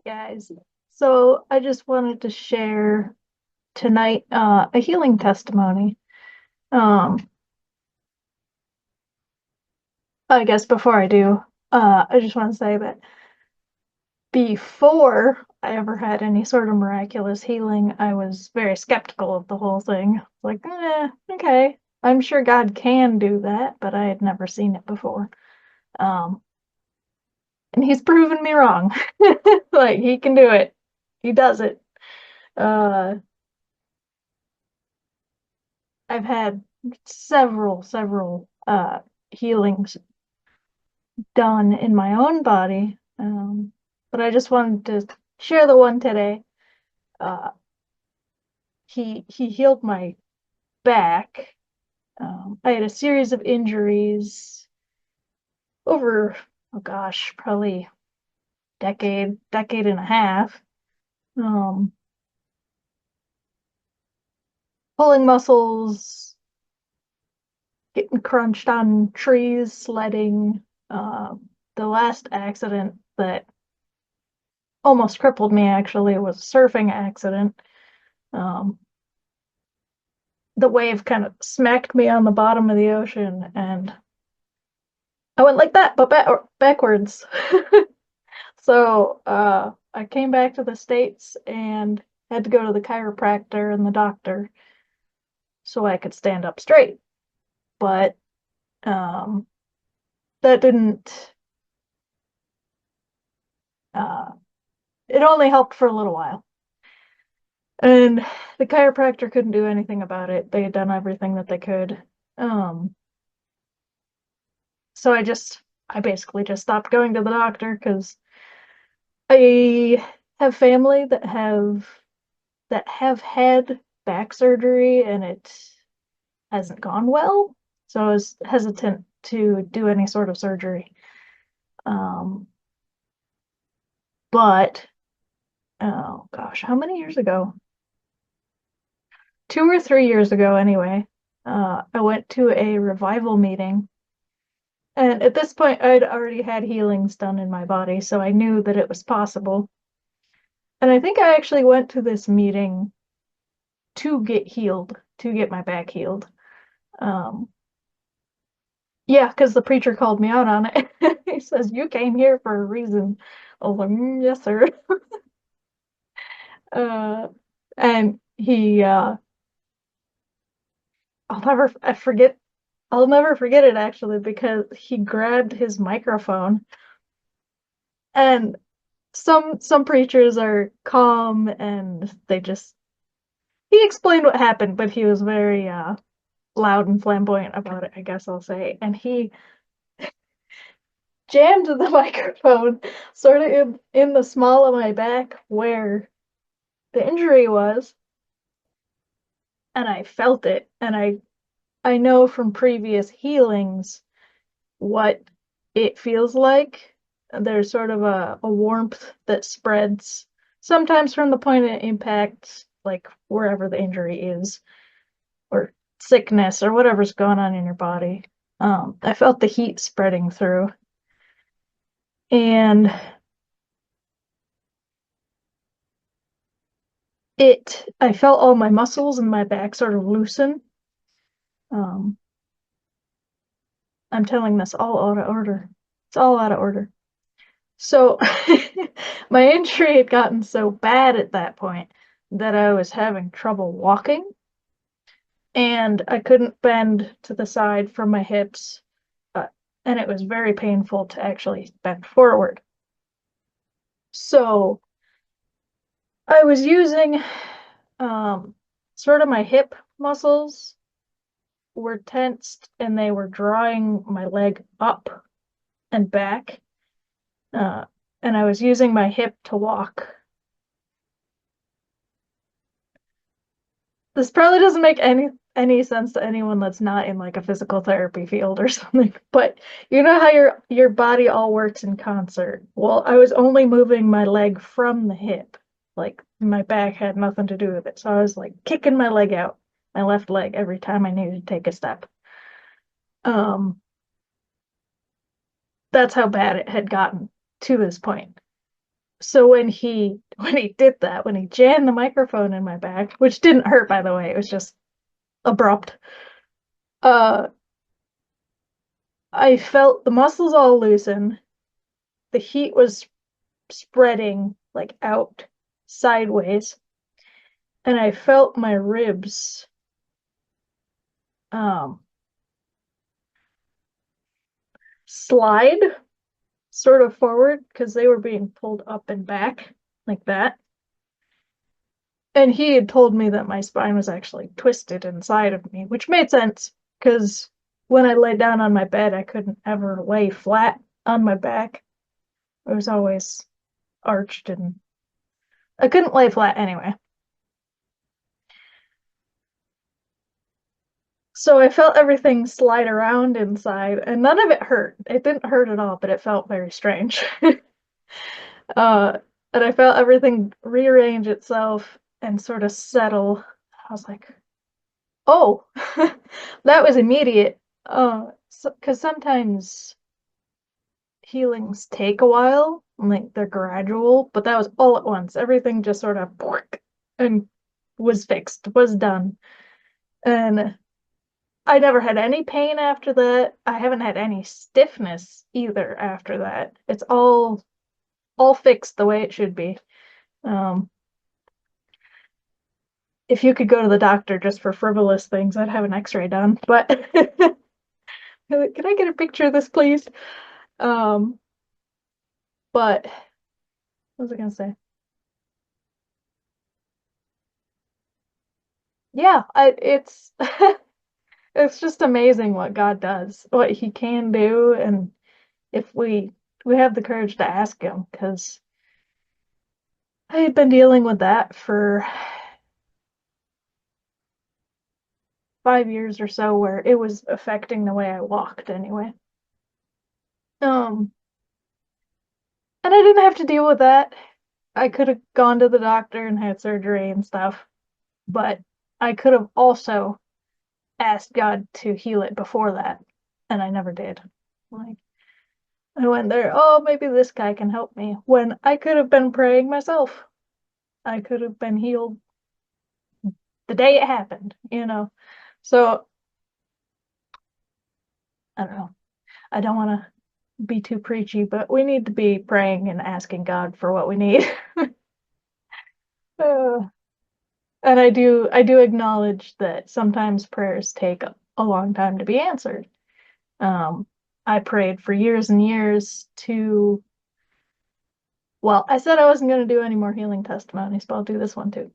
Guys. So I just wanted to share tonight a healing testimony. Um, I guess before I do, I just want to say that before I ever had any sort of miraculous healing, I was very skeptical of the whole thing. Like, okay, I'm sure God can do that, but I had never seen it before. Um, and he's proven me wrong. Like, he can do it. He does it. Uh, I've had several healings done in my own body, but I just wanted to share the one today. Uh, he healed my back. I had a series of injuries over, oh gosh, probably decade and a half. Um, Pulling muscles, getting crunched on trees, sledding. The last accident that almost crippled me actually was a surfing accident. Um, the wave kind of smacked me on the bottom of the ocean and I went like that, but backwards. So I came back to the States and had to go to the chiropractor and the doctor so I could stand up straight. But um, that didn't, uh, it only helped for a little while. And the chiropractor couldn't do anything about it. They had done everything that they could. Um, so I basically just stopped going to the doctor because I have family that have had back surgery and it hasn't gone well. So I was hesitant to do any sort of surgery. Um, but oh gosh, how many years ago? 2 or 3 years ago, anyway. I went to a revival meeting, and at this point, I'd already had healings done in my body, so I knew that it was possible. And I think I actually went to this meeting to get healed, to get my back healed. Um, yeah, because the preacher called me out on it. He says, "You came here for a reason." I was like, "Yes, sir." Uh, and I forget, I'll never forget it actually because he grabbed his microphone and some preachers are calm and he explained what happened, but he was very loud and flamboyant about it, I guess I'll say. And he jammed the microphone sort of in the small of my back where the injury was, and I felt it. And I know from previous healings what it feels like. There's sort of a warmth that spreads sometimes from the point of impact, like wherever the injury is, or sickness, or whatever's going on in your body. I felt the heat spreading through. And I felt all my muscles in my back sort of loosen. Um, I'm telling this all out of order. It's all out of order. So my injury had gotten so bad at that point that I was having trouble walking and I couldn't bend to the side from my hips. Uh, and it was very painful to actually bend forward. So I was using um, sort of my hip muscles were tensed and they were drawing my leg up and back. Uh, and I was using my hip to walk. This probably doesn't make any sense to anyone that's not in like a physical therapy field or something, but you know how your body all works in concert. Well, I was only moving my leg from the hip. Like my back had nothing to do with it. So I was like kicking my leg out, my left leg every time I needed to take a step. Um, that's how bad it had gotten to this point. So when he did that, when he jammed the microphone in my back, which didn't hurt by the way, it was just abrupt. Uh I felt the muscles all loosen. The heat was spreading like out sideways, and I felt my ribs um slide sort of forward because they were being pulled up and back like that. And he had told me that my spine was actually twisted inside of me, which made sense because when I lay down on my bed, I couldn't ever lay flat on my back. It was always arched and I couldn't lay flat anyway. So I felt everything slide around inside, and none of it hurt. It didn't hurt at all, but it felt very strange. Uh, and I felt everything rearrange itself and sort of settle. I was like, oh, that was immediate. Because sometimes healings take a while, like they're gradual, but that was all at once. Everything just sort of and was fixed, was done. And I never had any pain after that. I haven't had any stiffness either after that. It's all fixed the way it should be. Um, if you could go to the doctor just for frivolous things, I'd have an x-ray done. But can I get a picture of this, please? Um, but what was I gonna say? Yeah, it's it's just amazing what God does, what He can do, and if we have the courage to ask Him, because I had been dealing with that for 5 years or so, where it was affecting the way I walked anyway. Um, and I didn't have to deal with that. I could have gone to the doctor and had surgery and stuff, but I could have also asked God to heal it before that, and I never did. Like, I went there, oh, maybe this guy can help me, when I could have been praying myself. I could have been healed the day it happened. So, I don't know. I don't want to be too preachy, but we need to be praying and asking God for what we need. Uh, and I do acknowledge that sometimes prayers take a long time to be answered. Um, I prayed for years and years to, well, I said I wasn't going to do any more healing testimonies, but I'll do this one too.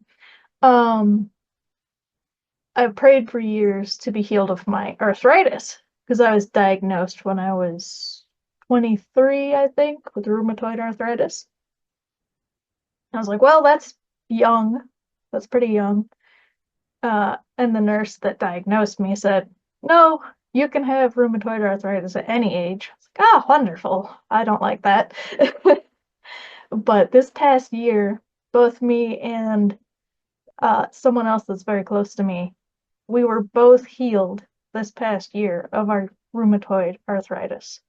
Um, I prayed for years to be healed of my arthritis because I was diagnosed when I was 23, I think, with rheumatoid arthritis. I was like, well, that's young. That's pretty young. And the nurse that diagnosed me said, no, you can have rheumatoid arthritis at any age. I was like, ah, wonderful. I don't like that. But this past year, both me and someone else that's very close to me, we were both healed this past year of our rheumatoid arthritis.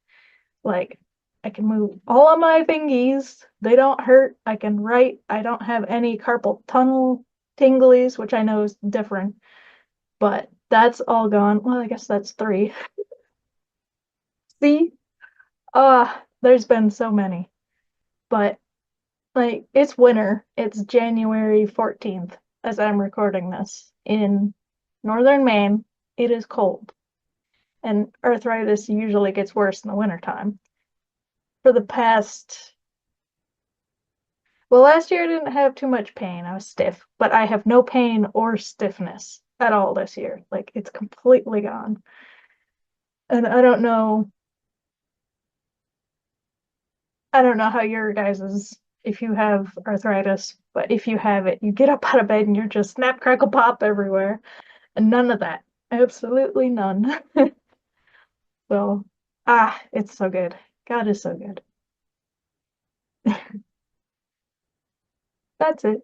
Like, I can move all of my fingies. They don't hurt. I can write. I don't have any carpal tunnel tinglies, which I know is different, but that's all gone. Well, I guess that's three. See? There's been so many. But like it's winter. It's January 14th as I'm recording this in northern Maine. It is cold. And arthritis usually gets worse in the wintertime. For the past Well, last year I didn't have too much pain. I was stiff, but I have no pain or stiffness at all this year. Like it's completely gone. And I don't know how your guys's, if you have arthritis, but if you have it, you get up out of bed and you're just snap, crackle, pop everywhere. And none of that. Absolutely none. So, it's so good. God is so good. That's it.